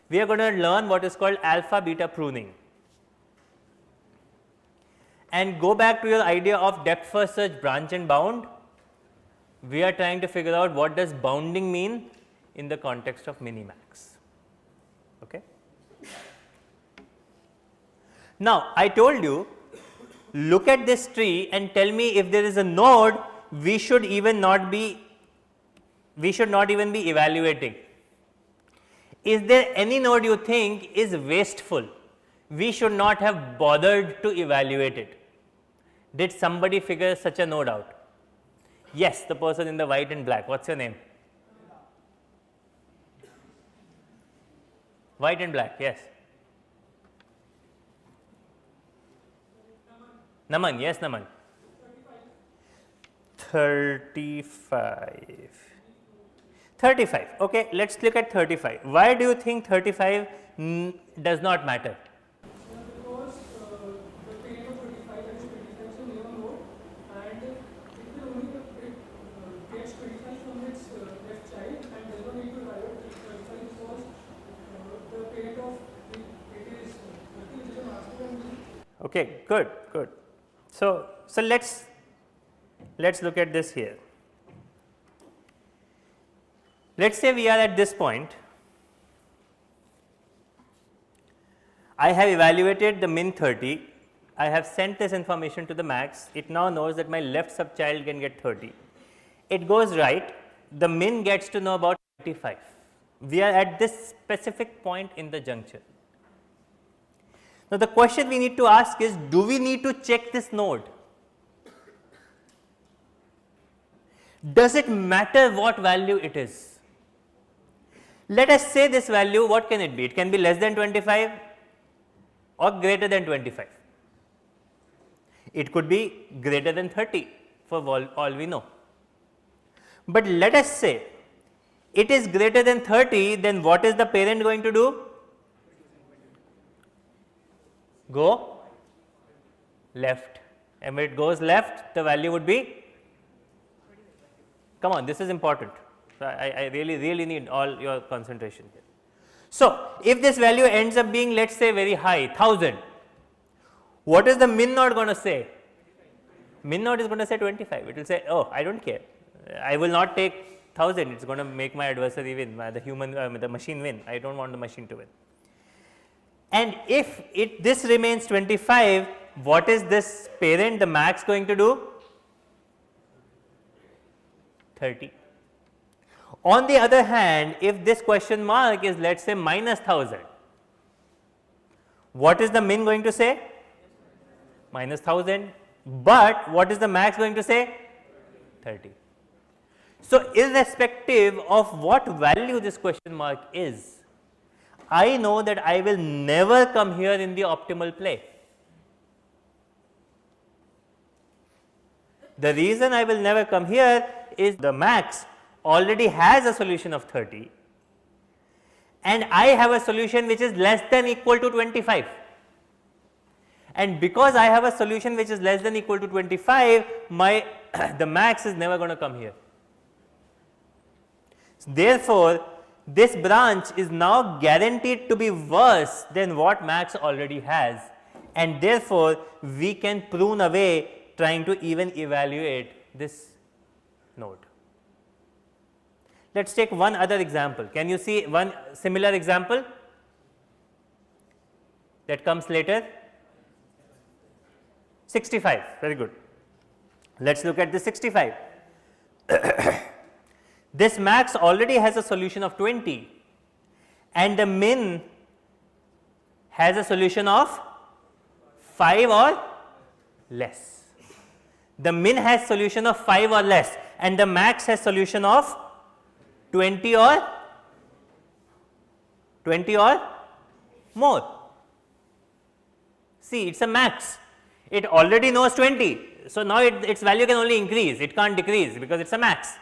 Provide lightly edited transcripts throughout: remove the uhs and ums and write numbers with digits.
we are going to learn what is called alpha beta pruning. And go back to your idea of depth first search, branch and bound. We are trying to figure out what does bounding mean in the context of minimax. Okay. Now, I told you, look at this tree and tell me if there is a node we should not even be evaluating. Is there any node you think is wasteful? We should not have bothered to evaluate it. Did somebody figure such a node out? Yes, the person in the white and black. What's your name? White and black, yes. Naman, yes, Naman. 35. 35. Okay, let's look at 35. Why do you think 35 does not matter? Because the parent of 35 is 25 is a never node, and it will only gets 25 from its left child and does not need to evaluate 35 because the parent of it is 30 which is a masculine. Okay, good, good. So let's look at this here. Let's say we are at this point. I have evaluated the min 30. I have sent this information to the max. It now knows that my left subchild can get 30. It goes right. The min gets to know about 25. We are at this specific point in the juncture. Now, the question we need to ask is, do we need to check this node? Does it matter what value it is? Let us say this value, what can it be? It can be less than 25 or greater than 25. It could be greater than 30 for all we know. But let us say it is greater than 30, then what is the parent going to do? Go left, and when it goes left, the value would be, come on, this is important. So I really need all your concentration here. So if this value ends up being, let's say, very high, 1000, what is the min node going to say? Min node is going to say 25. It will say, oh, I don't care. I will not take 1000. It's going to make my adversary win, the machine win. I don't want the machine to win. And if this remains 25, what is this parent, the max, going to do? 30. On the other hand, if this question mark is, let's say, minus 1000, what is the min going to say? Minus 1000. But what is the max going to say? 30. So irrespective of what value this question mark is, I know that I will never come here in the optimal play. The reason I will never come here is the max already has a solution of 30 and I have a solution which is less than equal to 25. And because I have a solution which is less than equal to 25, the max is never going to come here. Therefore, this branch is now guaranteed to be worse than what max already has, and therefore, we can prune away trying to even evaluate this node. Let us take one other example. Can you see one similar example that comes later? 65, very good. Let us look at the 65. This max already has a solution of 20 and the min has a solution of 5 or less. The min has solution of 5 or less and the max has solution of 20 or more. See, it is a max. It already knows 20. So, now its value can only increase, it can't decrease because it is a max.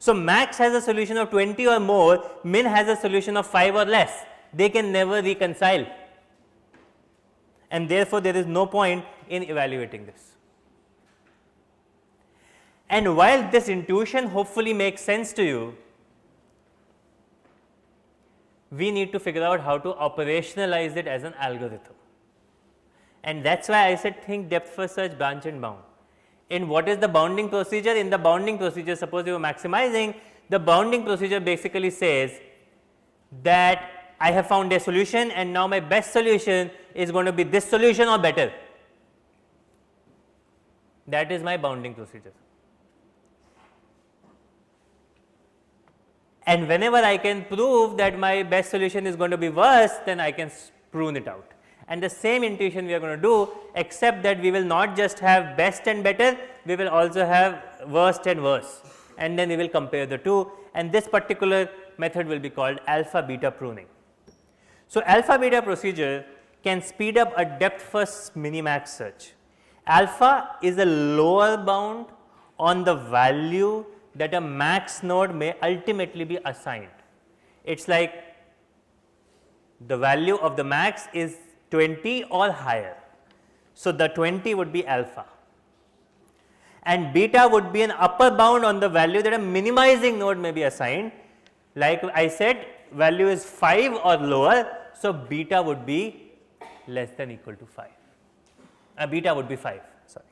So, max has a solution of 20 or more, min has a solution of 5 or less. They can never reconcile, and therefore, there is no point in evaluating this. And while this intuition hopefully makes sense to you, we need to figure out how to operationalize it as an algorithm. And that is why I said think depth first search, branch and bound. In what is the bounding procedure? In the bounding procedure, suppose you are maximizing, the bounding procedure basically says that I have found a solution and now my best solution is going to be this solution or better. That is my bounding procedure. And whenever I can prove that my best solution is going to be worse, then I can prune it out. And the same intuition we are going to do, except that we will not just have best and better, we will also have worst and worse, and then we will compare the two, and this particular method will be called alpha beta pruning. So, alpha beta procedure can speed up a depth first minimax search. Alpha is a lower bound on the value that a max node may ultimately be assigned. It is like the value of the max is 20 or higher. So, the 20 would be alpha, and beta would be an upper bound on the value that a minimizing node may be assigned. Like I said, value is 5 or lower. So, beta would be less than equal to 5, beta would be 5, sorry.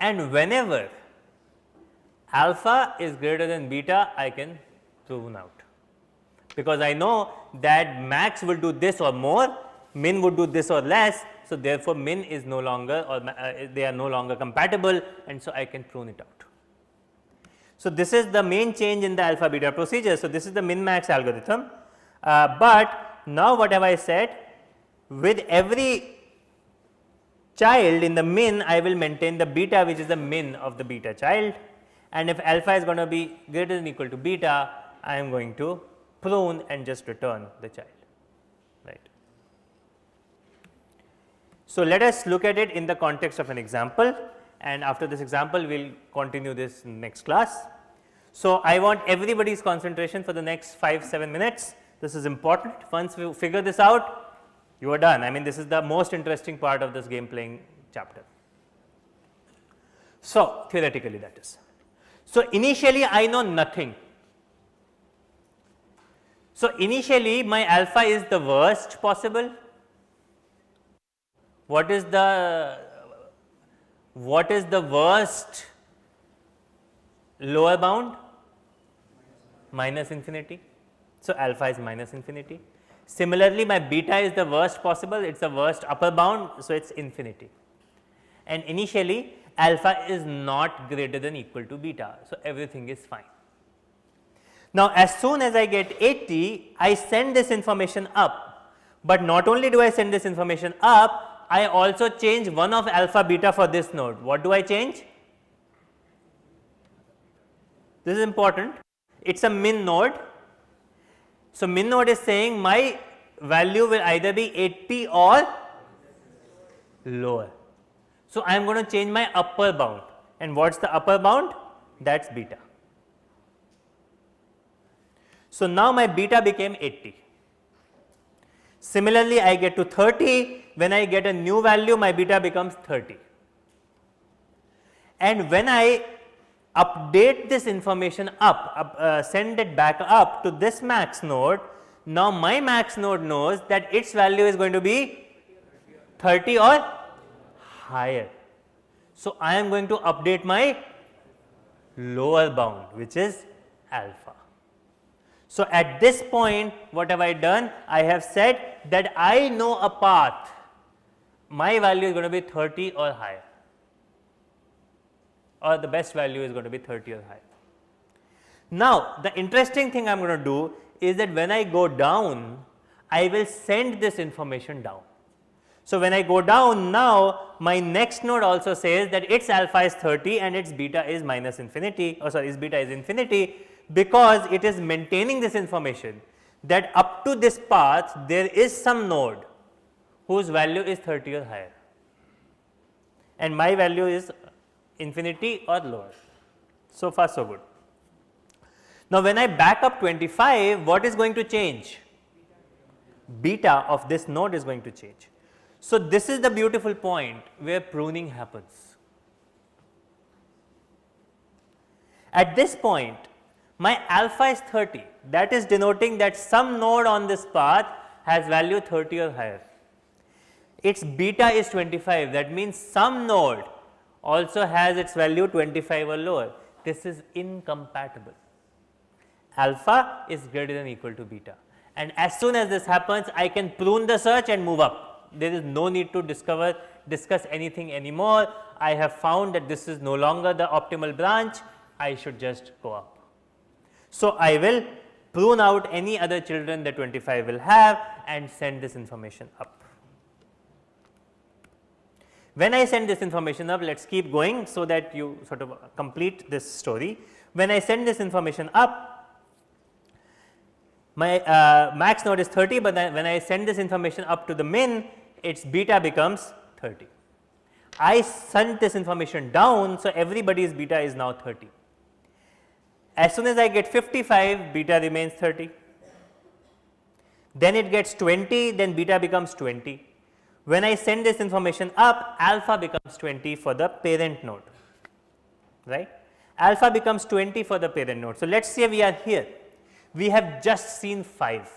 And whenever alpha is greater than beta, I can prune out, because I know that max will do this or more, min would do this or less. So, therefore, min is no longer or they are no longer compatible, and so I can prune it out. So, this is the main change in the alpha beta procedure. So, this is the min max algorithm, but now what have I said? With every child in the min, I will maintain the beta, which is the min of the beta child, and if alpha is going to be greater than or equal to beta, I am going to prune and just return the child, right. So, let us look at it in the context of an example, and after this example we will continue this in next class. So, I want everybody's concentration for the next 5-7 minutes. This is important. Once we figure this out, you are done. I mean, this is the most interesting part of this game playing chapter. So, theoretically that is. So, initially I know nothing. So, initially my alpha is the worst possible. What is the worst lower bound? Minus infinity. So, alpha is minus infinity. Similarly, my beta is the worst possible, it is the worst upper bound. So, it is infinity, and initially alpha is not greater than or equal to beta. So, everything is fine. Now, as soon as I get 80, I send this information up, but not only do I send this information up, I also change one of alpha beta for this node. What do I change? This is important. It is a min node. So, min node is saying my value will either be 80 or lower. So, I am going to change my upper bound, and what is the upper bound? That is beta. So, now my beta became 80. Similarly, I get to 30, when I get a new value my beta becomes 30, and when I update this information up, send it back up to this max node, now my max node knows that its value is going to be 30 or higher. So, I am going to update my lower bound, which is alpha. So, at this point what have I done? I have said that I know a path, my value is going to be 30 or higher, or the best value is going to be 30 or higher. Now, the interesting thing I am going to do is that when I go down, I will send this information down. So, when I go down now, my next node also says that its alpha is 30 and its beta is minus infinity, or sorry, its beta is infinity, because it is maintaining this information that up to this path there is some node whose value is 30 or higher, and my value is infinity or lower. So far so good. Now, when I back up 25, what is going to change? Beta of this node is going to change. So, this is the beautiful point where pruning happens. At this point, my alpha is 30, that is denoting that some node on this path has value 30 or higher. Its beta is 25, that means some node also has its value 25 or lower. This is incompatible. Alpha is greater than or equal to beta, and as soon as this happens, I can prune the search and move up. There is no need to discuss anything anymore. I have found that this is no longer the optimal branch, I should just go up. So, I will prune out any other children that 25 will have and send this information up. When I send this information up, let us keep going so that you sort of complete this story. When I send this information up, my max node is 30, but when I send this information up to the min, its beta becomes 30. I sent this information down, so everybody's beta is now 30. As soon as I get 55, beta remains 30. Then it gets 20, then beta becomes 20. When I send this information up, alpha becomes 20 for the parent node, right. Alpha becomes 20 for the parent node. So, let us say we are here, we have just seen 5.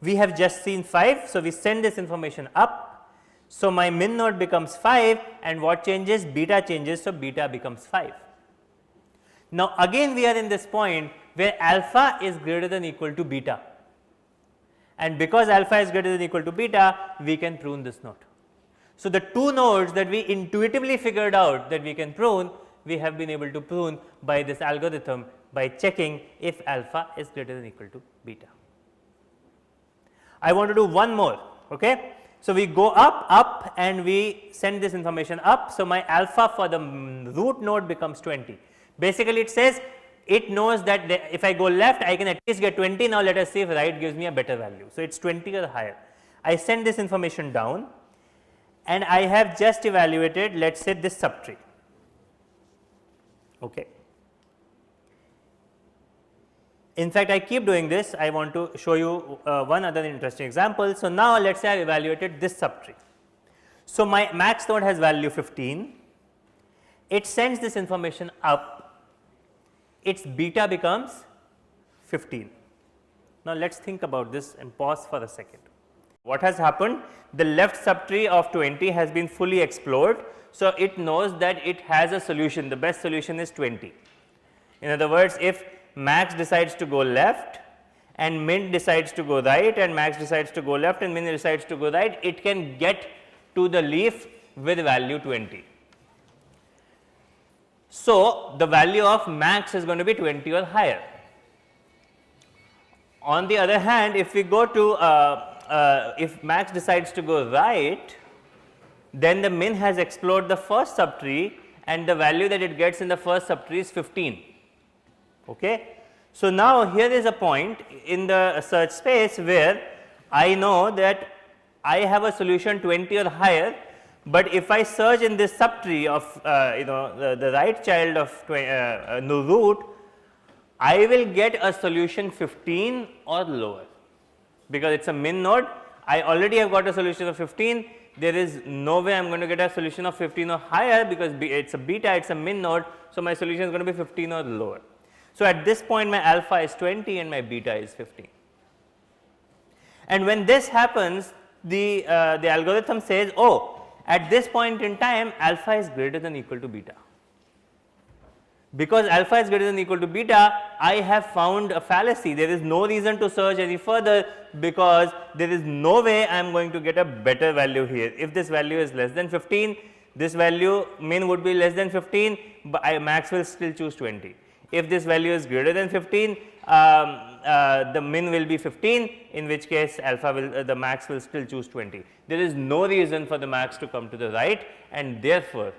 We have just seen 5, so we send this information up. So, my min node becomes 5, and what changes? Beta changes, so beta becomes 5. Now, again we are in this point where alpha is greater than or equal to beta, and because alpha is greater than or equal to beta, we can prune this node. So, the two nodes that we intuitively figured out that we can prune, we have been able to prune by this algorithm by checking if alpha is greater than or equal to beta. I want to do one more. Okay. So, we go up and we send this information up. So, my alpha for the root node becomes 20. Basically, it says it knows that if I go left, I can at least get 20. Now, let us see if right gives me a better value. So, it is 20 or higher. I send this information down, and I have just evaluated, let us say, this subtree. Okay. In fact, I keep doing this. I want to show you one other interesting example. So, now let us say I evaluated this subtree. So, my max node has value 15. It sends this information up. Its beta becomes 15. Now, let us think about this and pause for a second. What has happened? The left subtree of 20 has been fully explored. So, it knows that it has a solution, the best solution is 20. In other words, if max decides to go left and min decides to go right, and max decides to go left and min decides to go right, it can get to the leaf with value 20. So, the value of max is going to be 20 or higher. On the other hand, if we go to if max decides to go right, then the min has explored the first subtree, and the value that it gets in the first subtree is 15. Okay. So, now here is a point in the search space where I know that I have a solution 20 or higher, but if I search in this subtree of the right child of no root, I will get a solution 15 or lower, because it is a min node. I already have got a solution of 15. There is no way I am going to get a solution of 15 or higher, because it is a beta, it is a min node. So, my solution is going to be 15 or lower. So, at this point my alpha is 20 and my beta is 15. And when this happens, the algorithm says, oh, at this point in time alpha is greater than or equal to beta. Because alpha is greater than or equal to beta, I have found a fallacy. There is no reason to search any further, because there is no way I am going to get a better value here. If this value is less than 15, this value min would be less than 15, but max will still choose 20. If this value is greater than 15, the min will be 15, in which case alpha will the max will still choose 20. There is no reason for the max to come to the right, and therefore,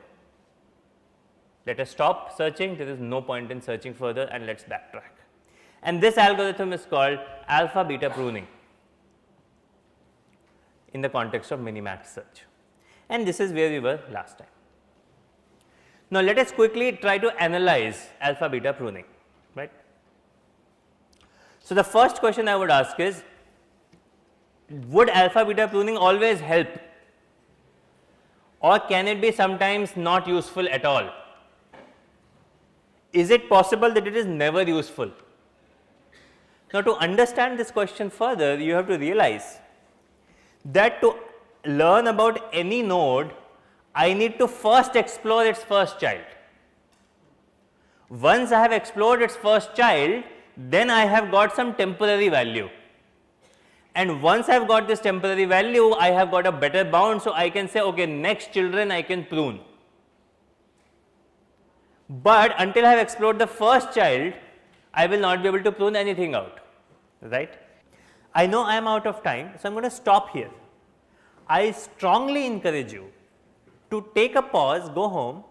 let us stop searching. There is no point in searching further, and let us backtrack. And this algorithm is called alpha beta pruning in the context of minimax search, and this is where we were last time. Now, let us quickly try to analyze alpha beta pruning, right. So, the first question I would ask is, would alpha beta pruning always help, or can it be sometimes not useful at all? is it possible that it is never useful? Now, to understand this question further, you have to realize that to learn about any node, I need to first explore its first child. Once I have explored its first child, then I have got some temporary value. And once I have got this temporary value, I have got a better bound, so I can say, okay, next children I can prune. But until I have explored the first child, I will not be able to prune anything out, right? I know I am out of time, so I am going to stop here. I strongly encourage you to take a pause, go home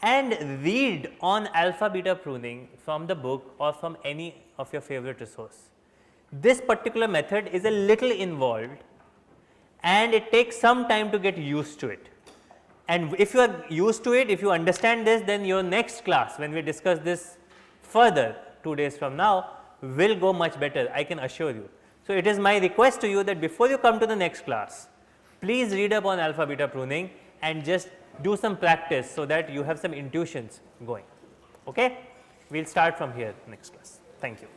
and read on alpha beta pruning from the book or from any of your favorite resource. This particular method is a little involved and it takes some time to get used to it. And if you are used to it, if you understand this, then your next class, when we discuss this further 2 days from now, will go much better, I can assure you. So, it is my request to you that before you come to the next class, please read up on alpha beta pruning and just do some practice, so that you have some intuitions going. Okay? We will start from here next class. Thank you.